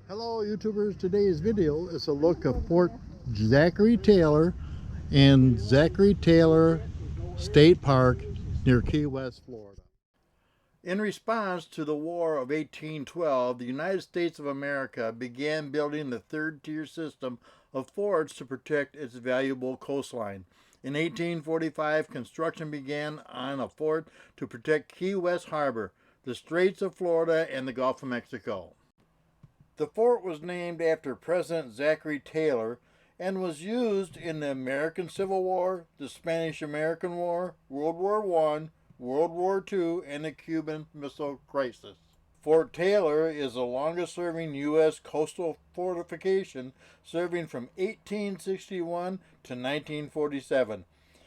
Hello YouTubers, today's video is a look at Fort Zachary Taylor and Zachary Taylor State Park near Key West, Florida. In response to the War of 1812, the United States of America began building the third-tier system of forts to protect its valuable coastline. In 1845, construction began on a fort to protect Key West Harbor, the Straits of Florida, and the Gulf of Mexico. The fort was named after President Zachary Taylor and was used in the American Civil War, the Spanish-American War, World War I, World War II, and the Cuban Missile Crisis. Fort Taylor is the longest-serving U.S. coastal fortification, serving from 1861 to 1947.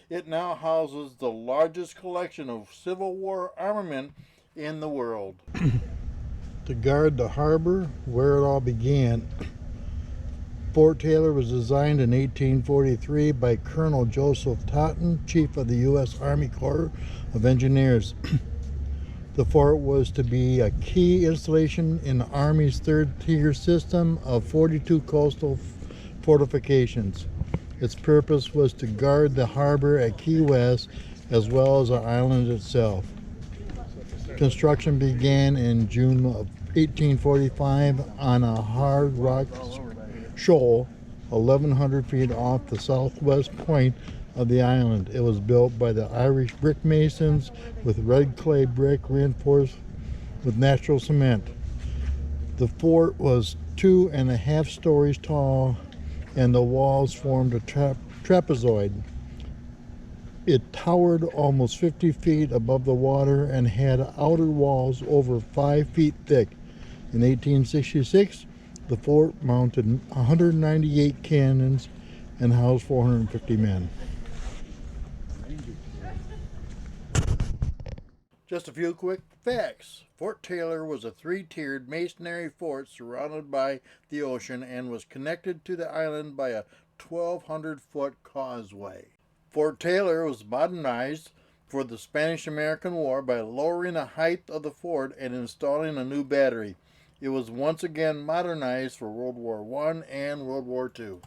It now houses the largest collection of Civil War armament in the world. To guard the harbor where it all began, Fort Taylor was designed in 1843 by Colonel Joseph Totten, Chief of the U.S. Army Corps of Engineers. The fort was to be a key installation in the Army's third-tier system of 42 coastal fortifications. Its purpose was to guard the harbor at Key West as well as the island itself. Construction began in June of 1845 on a hard rock shoal 1,100 feet off the southwest point of the island. It was built by the Irish brick masons with red clay brick reinforced with natural cement. The fort was 2.5 stories tall and the walls formed a trapezoid. It towered almost 50 feet above the water and had outer walls over 5 feet thick. In 1866, the fort mounted 198 cannons and housed 450 men. Just a few quick facts. Fort Taylor was a three-tiered masonry fort surrounded by the ocean and was connected to the island by a 1,200-foot causeway. Fort Taylor was modernized for the Spanish-American War by lowering the height of the fort and installing a new battery. It was once again modernized for World War I and World War II.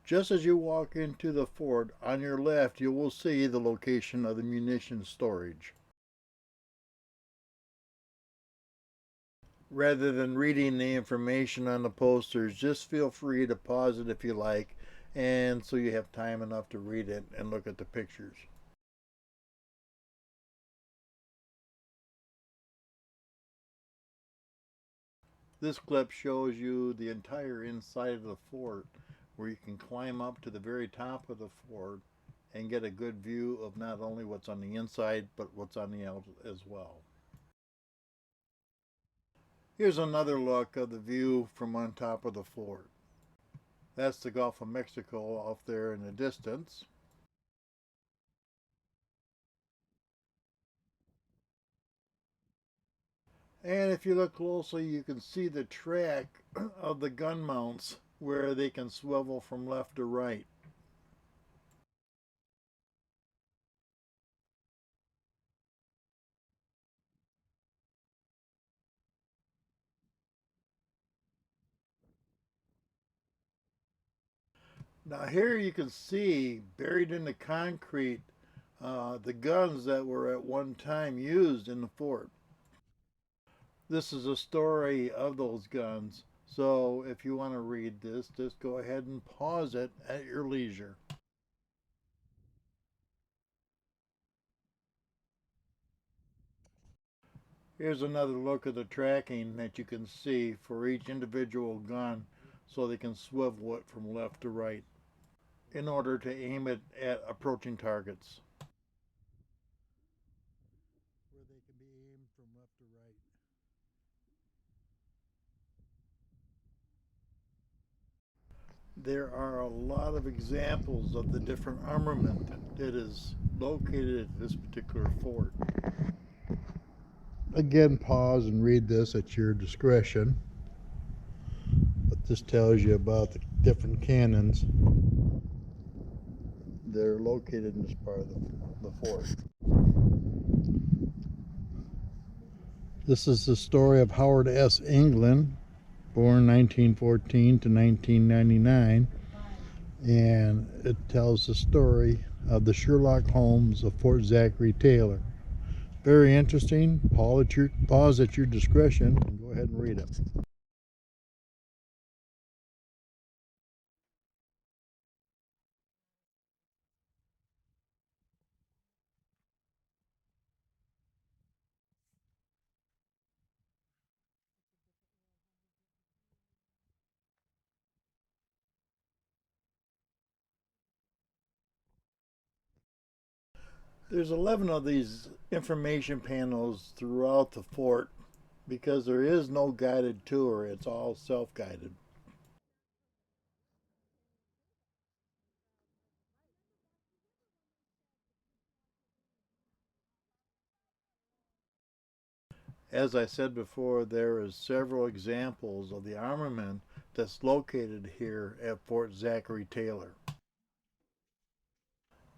Just as you walk into the fort, on your left you will see the location of the Munitions Storage. Rather than reading the information on the posters, just feel free to pause it if you like, and so you have time enough to read it and look at the pictures. This clip shows you the entire inside of the fort, where you can climb up to the very top of the fort and get a good view of not only what's on the inside but what's on the outside as well. Here's another look of the view from on top of the fort. That's the Gulf of Mexico off there in the distance. And if you look closely, you can see the track of the gun mounts where they can swivel from left to right. Now here you can see, buried in the concrete, the guns that were at one time used in the fort. This is a story of those guns, so if you want to read this, just go ahead and pause it at your leisure. Here's another look at the tracking that you can see for each individual gun, so they can swivel it from left to right in order to aim it at approaching targets. Where they can be aimed from left to right. There are a lot of examples of the different armament that is located at this particular fort. Again, pause and read this at your discretion. But this tells you about the different cannons that are located in this part of the fort. This is the story of Howard S. England, born 1914 to 1999, and it tells the story of the Sherlock Holmes of Fort Zachary Taylor. Very interesting. Pause at your discretion and go ahead and read it. There's 11 of these information panels throughout the fort because there is no guided tour. It's all self-guided. As I said before, there is several examples of the armament that's located here at Fort Zachary Taylor.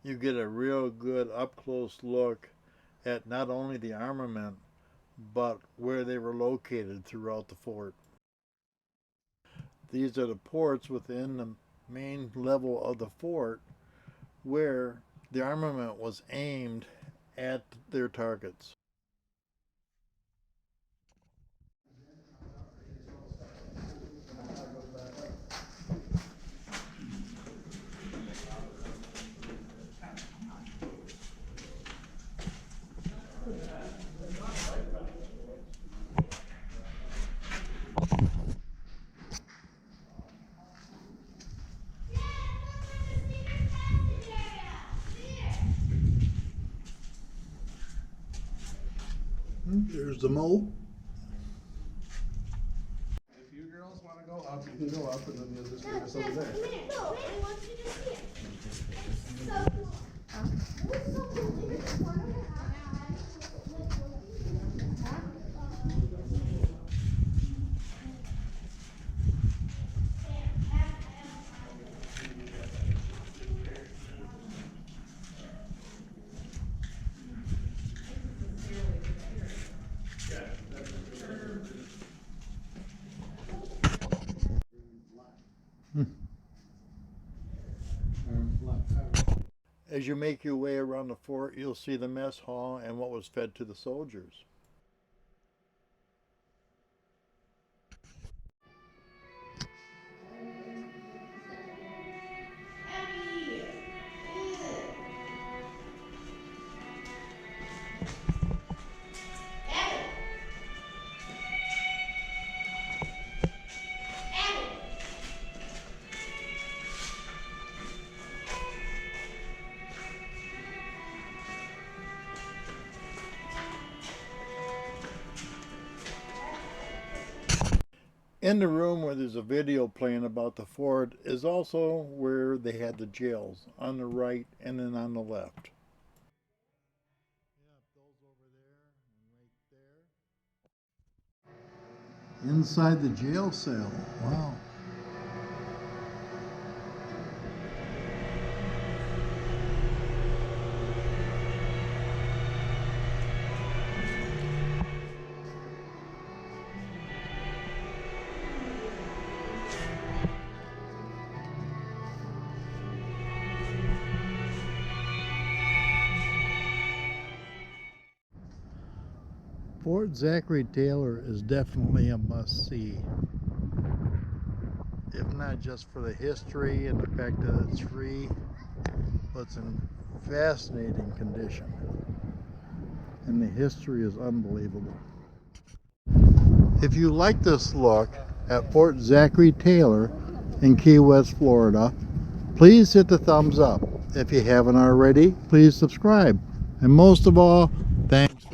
You get a real good up-close look at not only the armament, but where they were located throughout the fort. These are the ports within the main level of the fort where the armament was aimed at their targets. There's the moat. If you girls want to go up, you can go up, and then you'll just meet us over there. As you make your way around the fort, you'll see the mess hall and what was fed to the soldiers. In the room where there's a video playing about the fort is also where they had the jails, on the right and then on the left. Inside the jail cell. Wow. Fort Zachary Taylor is definitely a must-see, if not just for the history and the fact that it's free, but it's in fascinating condition, and the history is unbelievable. If you like this look at Fort Zachary Taylor in Key West, Florida, please hit the thumbs up. If you haven't already, please subscribe, and most of all, thanks